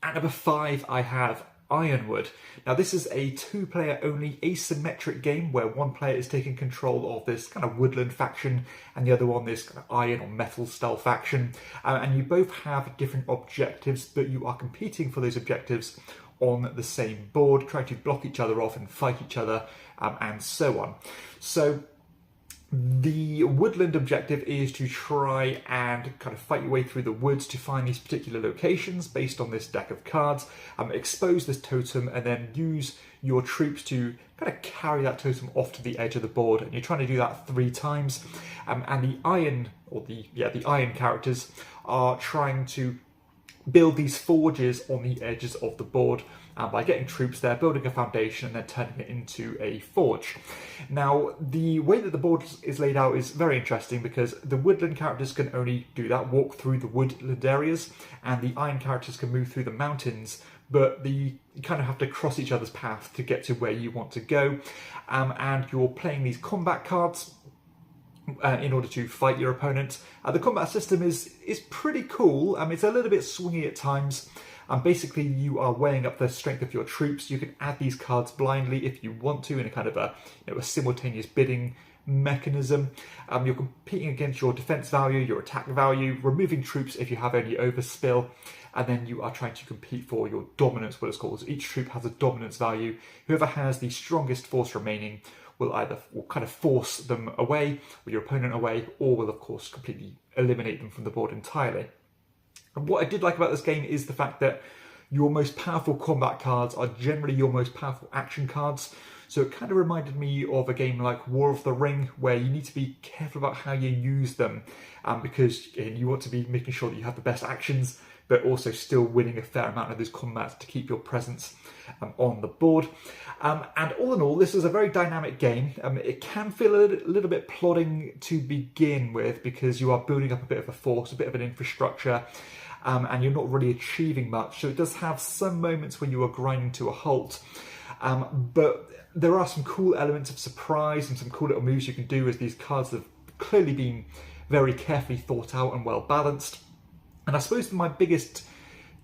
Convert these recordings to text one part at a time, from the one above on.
At number 5, I have Ironwood. Now this is a 2-player only asymmetric game where one player is taking control of this kind of woodland faction and the other one this kind of iron or metal style faction. And you both have different objectives, but you are competing for those objectives on the same board, trying to block each other off and fight each other, and so on. So the woodland objective is to try and kind of fight your way through the woods to find these particular locations based on this deck of cards, expose this totem, and then use your troops to kind of carry that totem off to the edge of the board. And you're trying to do that 3 times. And the iron, or the iron characters are trying to build these forges on the edges of the board by getting troops there, building a foundation, and then turning it into a forge. Now, the way that the board is laid out is very interesting because the woodland characters can only do that, walk through the woodland areas, and the iron characters can move through the mountains, but you kind of have to cross each other's path to get to where you want to go. And you're playing these combat cards in order to fight your opponent. The combat system is pretty cool. It's a little bit swingy at times. Basically, you are weighing up the strength of your troops. You can add these cards blindly if you want to in a kind of a simultaneous bidding mechanism. You're competing against your defense value, your attack value, removing troops if you have any overspill, and then you are trying to compete for your dominance, what it's called. So each troop has a dominance value. Whoever has the strongest force remaining will either kind of force them away, or your opponent away, or will of course completely eliminate them from the board entirely. And what I did like about this game is the fact that your most powerful combat cards are generally your most powerful action cards. So it kind of reminded me of a game like War of the Ring, where you need to be careful about how you use them, because you want to be making sure that you have the best actions, but also still winning a fair amount of those combats to keep your presence on the board. And all in all, this is a very dynamic game. It can feel a little bit plodding to begin with because you are building up a bit of a force, a bit of an infrastructure, and you're not really achieving much. So it does have some moments when you are grinding to a halt. But there are some cool elements of surprise and some cool little moves you can do, as these cards have clearly been very carefully thought out and well balanced. And I suppose my biggest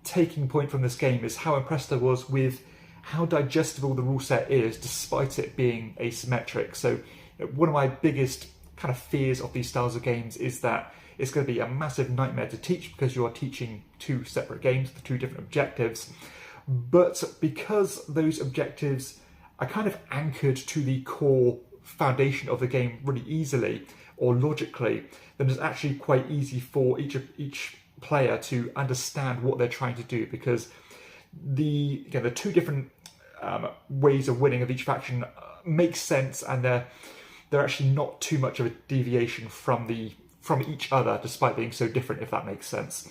taking point from this game is how impressed I was with how digestible the rule set is, despite it being asymmetric. So one of my biggest kind of fears of these styles of games is that it's going to be a massive nightmare to teach because you are teaching 2 separate games with 2 different objectives. But because those objectives are kind of anchored to the core foundation of the game really easily or logically, then it's actually quite easy for each player to understand what they're trying to do, because the 2 different ways of winning of each faction make sense, and they're actually not too much of a deviation from each other, despite being so different, if that makes sense.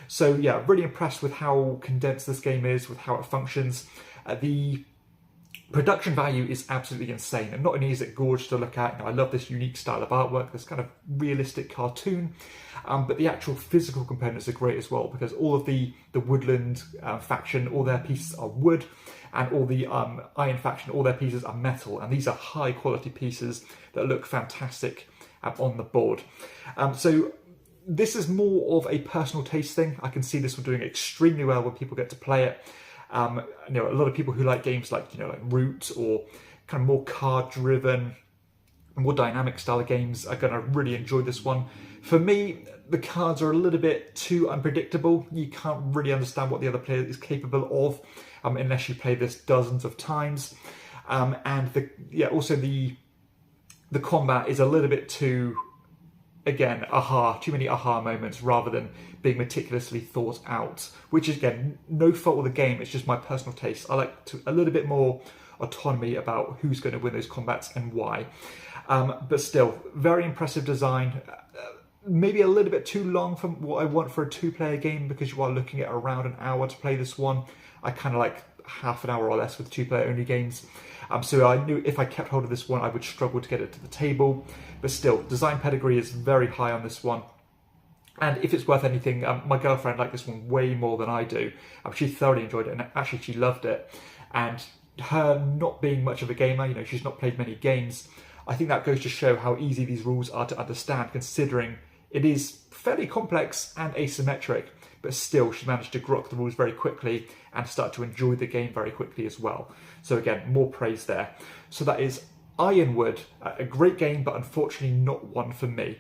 So yeah, really impressed with how condensed this game is, with how it functions. The production value is absolutely insane, and not only is it gorgeous to look at, I love this unique style of artwork, this kind of realistic cartoon, but the actual physical components are great as well, because all of the woodland faction, all their pieces are wood, and all the iron faction, all their pieces are metal, and these are high quality pieces that look fantastic on the board. So this is more of a personal taste thing. I can see this one doing extremely well when people get to play it. A lot of people who like games like Root, or kind of more card driven, more dynamic style of games are going to really enjoy this one. For me, the cards are a little bit too unpredictable. You can't really understand what the other player is capable of unless you play this dozens of times. Also the combat is a little bit too, again, too many aha moments rather than being meticulously thought out, which is, again, no fault of the game, it's just my personal taste. I like a little bit more autonomy about who's going to win those combats and why. But still, very impressive design. Maybe a little bit too long from what I want for a 2-player game, because you are looking at around an hour to play this one. I kind of like half an hour or less with 2-player only games. So I knew if I kept hold of this one, I would struggle to get it to the table. But still, design pedigree is very high on this one. And if it's worth anything, my girlfriend liked this one way more than I do. She thoroughly enjoyed it, and actually she loved it. And her not being much of a gamer, she's not played many games, I think that goes to show how easy these rules are to understand, considering it is fairly complex and asymmetric. but still she managed to grok the rules very quickly and start to enjoy the game very quickly as well. So again, more praise there. So that is Ironwood, a great game, but unfortunately not one for me.